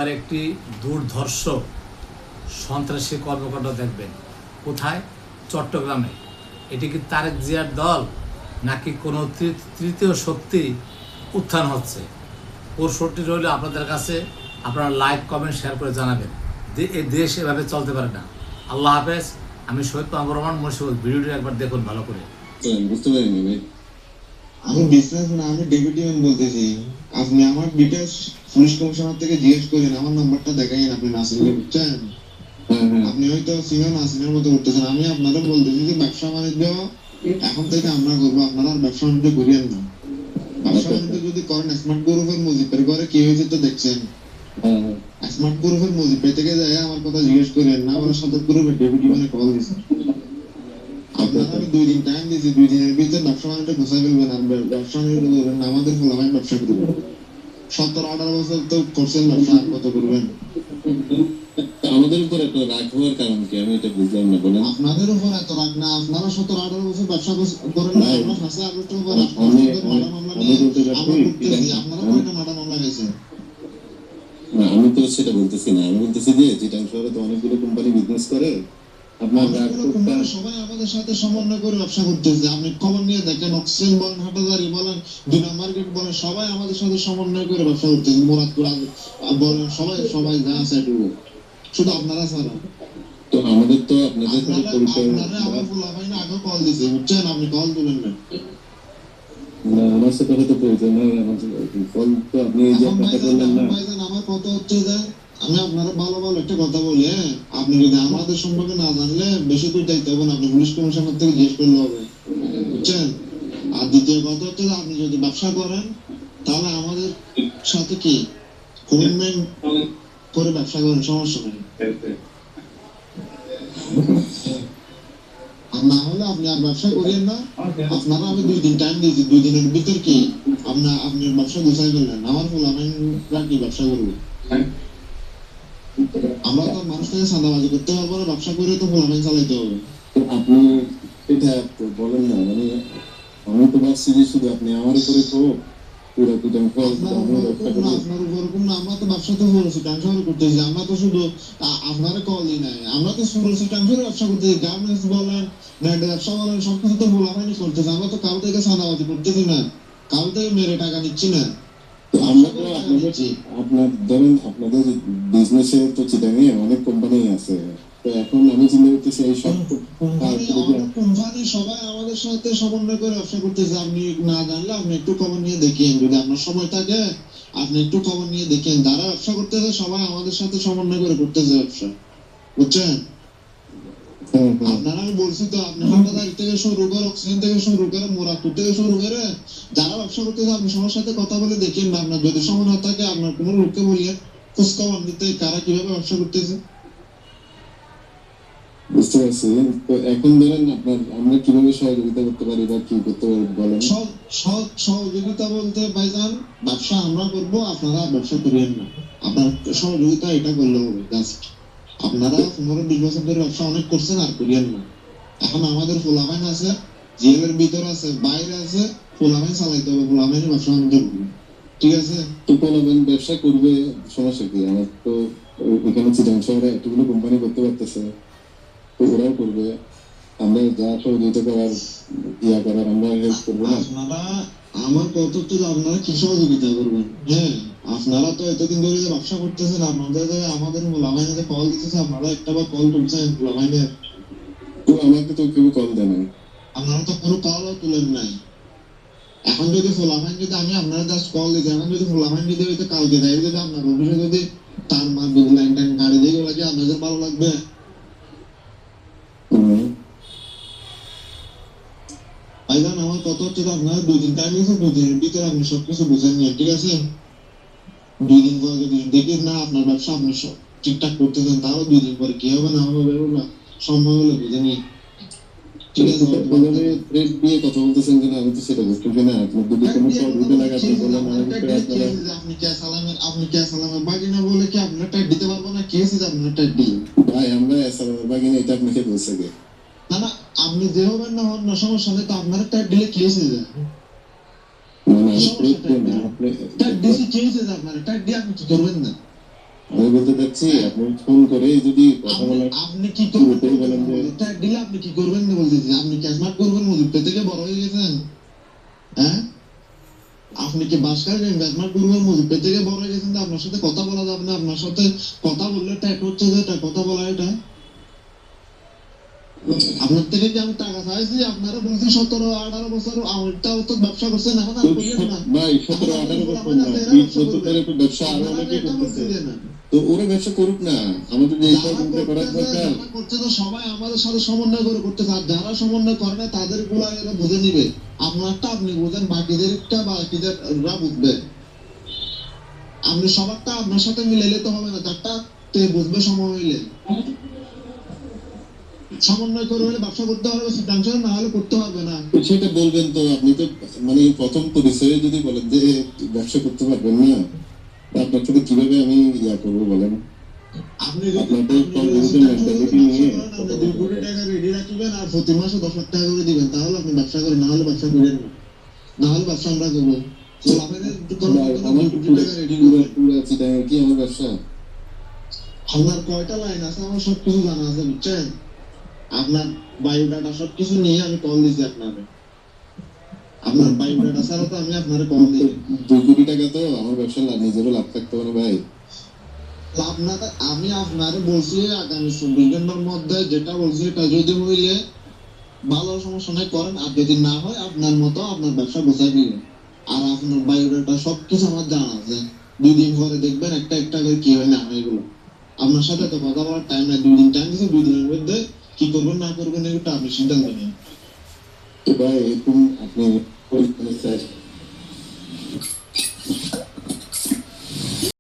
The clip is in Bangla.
আর একটি দুর্ধর্ষ সন্ত্রাসী কর্মকাণ্ড দেখবেন। কোথায়? চট্টগ্রামে। এটি কি তারেক জিয়ার দল নাকি কোনো তৃতীয় শক্তি উত্থান হচ্ছে? প্রশ্নটি রইল আপনাদের কাছে। আপনারা লাইক কমেন্ট শেয়ার করে জানাবেন। এই দেশ এভাবে চলতে পারে না। আল্লাহ হাফেজ। আমি শহীদ মাহবুব রহমান মুন্সিগঞ্জ। ভিডিওটি একবার দেখুন ভালো করে। বুঝতে পারিনি ভাই। আমি বিজনেস না, আমি ডেপুটি ম্যান বলতেছি। আপনি আমার ডিটেলস পুলিশ কমিশনার থেকে জিজ্ঞেস করেন, আমার নাম্বারটা দেখাইন। আপনি নাসিরকে বুঝছেন? আপনি হয়তো সিনিয়র নাসিরের মতো করতেছেন। আমি আপনারা বলতেছি যে ব্যবসা বাণিজ্য এখন থেকে আমরা করবো, আপনারা আর ব্যবসা বাণিজ্য করিয়েন না। ব্যবসা বাণিজ্য যদি করেন স্মার্ট গ্রুপের মুজিবের ঘরে কি হয়েছে তো দেখছেন। স্মার্ট গ্রুপের মুজিবের থেকে যায় আমার কথা জিজ্ঞেস করেন না, আমার সদর গ্রুপের ডেপুটি ম্যানে কল দিয়েছে। আপনারা আমি 2 দিন টাইম দিয়েছি, 2 দিনের ভিতরে ব্যবসা বাণিজ্য গুছাই ফেলবেন। আর ব্যবসা বাণিজ্য করবেন না, আমাদের ফলাফল ব্যবসা করবেন। 17-18 বছর তো করছেন ব্যবসা, আর কত করবেন? আমাদের উপর এত রাগ হওয়ার কারণ কি আমি এটা বুঝলাম না, বলেন। আপনাদের উপর এত রাগ না, আপনারা 17-18 বছর ব্যবসা করেন না। আমরা ফাঁসে আগস্টের উপর আমি আপনারা কয়টা মার্ডার মামলা গেছেন? না, আমি তো সেটা বলতেছি না। আমি বলতেছি যে চিটাং শহরে তো অনেকগুলো কোম্পানি বিজনেস করে। আপনার সবাই আমাদের সাথে সমন্বয় করে ব্যবসা করতেছে। আপনি খবর নিয়ে দেখেন, অক্সিজেন বলেন, হাটাজারি বলেন, দুনা মার্কেট বলেন, সবাই আমাদের সাথে সমন্বয় করে ব্যবসা করতেছে। মুরাদপুর বলেন, সবাই সবাই যা আছে এটুকু, শুধু আপনারা ছাড়া। তো আমাদের তো আপনাদের সাথে পরিচয় আমার ফুলাভাই না আগে কল দিছে, বুঝছেন? আপনি কল তুলেন না। না, আমার সাথে হয়তো পরিচয় নয়। আমার কল তো আপনি এই যে আপনাকে বললেন না। আমার কথা হচ্ছে যে আমি আপনারা ভালো ভালো একটা কথা বলি, হ্যাঁ? আপনি যদি আমাদের সম্পর্কে না জানলে বেশি দূর যাইতে হবে না, আপনি পুলিশ কমিশনার থেকে জিজ্ঞেস করলে হবে, বুঝছেন? আর দ্বিতীয় কথা হচ্ছে যে আপনি যদি ব্যবসা করেন তাহলে আমাদের সাথে কি কমিটমেন্ট করে ব্যবসা করেন, সমস্যা নেই। আর না হলে আপনি আর ব্যবসা করিয়েন না। আপনারা আমি 2 দিন টাইম দিয়েছি, 2 দিনের ভিতর কি আপনি ব্যবসা গুছাই ফেললেন। আমার ফল আমি কি ব্যবসা করবো? আমরা তো মানুষ থেকে চাঁদাবাজি করতে পারবো না, ব্যবসা করে তো ফলাফল চালাইতে হবে। আপনি এটা বলেন না, মানে আমি তো ভাবছি যে শুধু আপনি আমার উপরে তো পুরো দুজন আপনার উপর না, আমরা তো ব্যবসা তো সুরক্ষিত ট্রান্সফার করতেছি। আমরা তো শুধু আপনারা কলই নাই, আমরা তো সুরক্ষিত ট্রান্সফার ব্যবসা করতেছি। গার্মেন্টস বলেন, নেট ব্যবসা বলেন, সবকিছু তো ফলাফলই করতেছি। আমরা তো কারো থেকে চাঁদাবাজি করতেছি না, কারো থেকে মেরে টাকা নিচ্ছি না। আমরা তো আপনার ধরেন আপনাদের বিজনেসে তো চিটাঙে অনেক কোম্পানি আছে। তো এখন আমি চিন্তা করতেছি এই সব কোম্পানি সবাই আমাদের সাথে সমন্বয় করে ব্যবসা করতেছে। আপনি না জানলে আপনি একটু খবর নিয়ে দেখেন, যদি আপনার সময় থাকে আপনি একটু খবর নিয়ে দেখেন। যারা ব্যবসা করতেছে সবাই আমাদের সাথে সমন্বয় করে করতেছে ব্যবসা, বুঝছেন? আপনারা আমি বলছি তো, আপনি হাটাদারি থেকে শুরু করে অক্সিজেন থেকে শুরু করে মুরাদপুর থেকে শুরু করে যারা ব্যবসা করতেছে আপনি সবার সাথে কথা বলে দেখেন না। আপনার যদি সময় না থাকে আপনার কোনো লোককে বলিয়ে খোঁজখবর নিতে কারা কিভাবে ব্যবসা করতেছে। বুঝতে পারছি। তো এখন ধরেন আপনার আমরা কিভাবে সহযোগিতা করতে পারি বা কি করতে পারি বলেন। সহযোগিতা বলতে ভাইজান, ব্যবসা আমরা করবো, আপনারা ব্যবসা করিয়েন না। আপনার সহযোগিতা এটা করলে হবে জাস্ট। আপনারা 15-20 বছর ধরে ব্যবসা অনেক করছেন, আর করিয়েন না। এখন আমাদের ফোলামাইন আছে, জেলের ভিতর আছে, বাইরে আছে, ফোলামাইন চালাইতে হবে, ফোলামাইন ব্যবসা বাণিজ্য করবে, ঠিক আছে? তো কোন ব্যবসা করবে, সমস্যা কি? আমার তো এখানে চিটাং শহরে এতগুলো কোম্পানি করতে পারতেছে, তো ওরাও করবে। আমরা যা সহযোগিতা করার করার আমরা হেল্প করবো না। আপনারা আমার কত হচ্ছে যে আপনারা কি সহযোগিতা করবেন? হ্যাঁ, আপনারা তো এতদিন ধরে যে ব্যবসা করতেছেন, আপনাদের আমাদের ফোলামাইনে কল দিতেছে, আপনারা একটা বার কল তুলছেন ফোলামাইনে? তো আমাকে তো কেউ কল দেয় নাই। আপনারা তো কোনো কলও তুলেন নাই। এখন যদি ফোলামাইন যদি আমি আপনারা জাস্ট কল দিতে, এখন যদি ফোলামাইন যদি হইতে কালকে দেয়, যদি আপনার অফিসে যদি তার মার যদি লাইন টাইন গাড়ি দিয়ে গেলে কি আপনাদের ভালো লাগবে? ভাইজান আমার কত হচ্ছে যে আপনারা 2 দিন টাইম দিয়েছে, 2 দিনের ভিতরে আপনি সবকিছু বুঝে নিয়ে, ঠিক আছে? 2 দিন পরে যদি দেখি না আপনার ব্যবসা আপনি সব ঠিকঠাক করতেছেন, তাহলে 2 দিন পরে কি হবে না হবে না সম্ভব হলে বুঝে নিই, ঠিক আছে? রেট দিয়ে কথা বলতেছেন কিনা আমি তো সেটা বুঝতেছি না। আপনি যদি কোনো সহযোগিতা লাগে আপনি বলেন। আপনি কে সালামের বাগিনা বলে কি আপনার টাইট দিতে পারবো না? কে এসে আপনার টাইট দিই? ভাই আমরা সালামের বাগিনা, এটা আপনাকে বলছে কে? না না, আপনি যে হবেন না হন না সমস্যা নেই, তো আপনার টাইট দিলে কে এসে যায়? টাইট দিয়েছি কে এসে যায়? আপনার টাইট দিয়ে আপনি কি করবেন না? আমি বলতে চাচ্ছি আপনি ফোন করে যদি কথা বলার আপনি কি শুরুতেই করবেন বলেন যে ট্যাগ দিলে আপনি কি করবেন না বলতেছি, আপনি ক্যাশমার্ট করবেন মজুর থেকে বড় হয়ে গেছেন, হ্যাঁ? আপনি কি বাসকার ইনভেস্টমেন্ট করবেন মজুর থেকে বড় হয়ে গেছেন, আপনার সাথে কথা বলা যাবে না, আপনার সাথে কথা বললে ট্যাগ হচ্ছে যে এটা কথা বলা, এটা আপনার থেকে কি আমি টাকা চাইছি? আপনারা বলছি 17-18 বছর আমারটাও তো ব্যবসা করছেন, এখন আর করিয়েন না ভাই 17-18 বছর না 20 বছর ধরে তো ব্যবসা আরো অনেকে করতেছে, তো ওরা ব্যবসা করুক না, আমাদের যে সহযোগিতা করার দরকার। করছে তো সবাই আমাদের সাথে সমন্বয় করে করতেছে, আর যারা সমন্বয় করে না তাদের গুলা এরা বুঝে নিবে, আপনারটা আপনি বুঝেন, বাকিদেররা বুঝবে। আপনি সবারটা আপনার সাথে মিলাইলে তো হবে না, যারটা তে বুঝবে সময় হইলে সমন্বয় করে হলে ব্যবসা করতে পারবে, সিদ্ধান্ত না হলে করতে পারবে না। তো সেটা বলবেন তো, আপনি তো মানে প্রথম পরিচয়ে যদি বলেন যে ব্যবসা করতে পারবেন না, আপনার সাথে কিভাবে আমি ইয়া করবো বলেন? আপনি আপনাদের কম্পিউটার মেন্টালিটি নিয়ে আপনি 2 কোটি টাকা রেডি রাখবেন আর প্রতি মাসে 10 লাখ টাকা করে দিবেন, তাহলে আপনি ব্যবসা করেন, না হলে ব্যবসা করেন না, না হলে ব্যবসা আমরা করবো। তো আপনাদের আমার 2 কোটি টাকা রেডি করবেন। পুরো চিটাগাং কি আমার ব্যবসা? আপনার কয়টা লাইন আছে আমার সবকিছু জানা আছে, বুঝছেন? আপনার বায়োডাটা সবকিছু নিয়ে আমি কল দিছি আপনারে, আপনার বায়োডাটা ছাড়া তো আমি আপনারে কল দিই। 2 কোটি টাকা তো আমার ব্যবসা নিজেরও লাভ থাকতে পারে ভাই। লাভ না আমি আপনারে বলছি আগামী 24 ঘন্টার মধ্যে যেটা বলছি এটা যদি হইলে ভালো, সমস্যা নাই করেন, আর যদি না হয় আপনার মতো আপনার ব্যবসা গোছাই দিবেন। আর আপনার বায়োডাটা সবকিছু আমার জানা আছে, 2 দিন পরে দেখবেন একটা একটা করে কি হয় না হয় এগুলো। আপনার সাথে তো কথা বলার টাইম নাই, 2 দিন টাইম দিচ্ছি, 2 দিনের মধ্যে কি করবেন না করবেন এগুলো আপনি সিদ্ধান্ত নিন। তো ভাই এরকম আপনি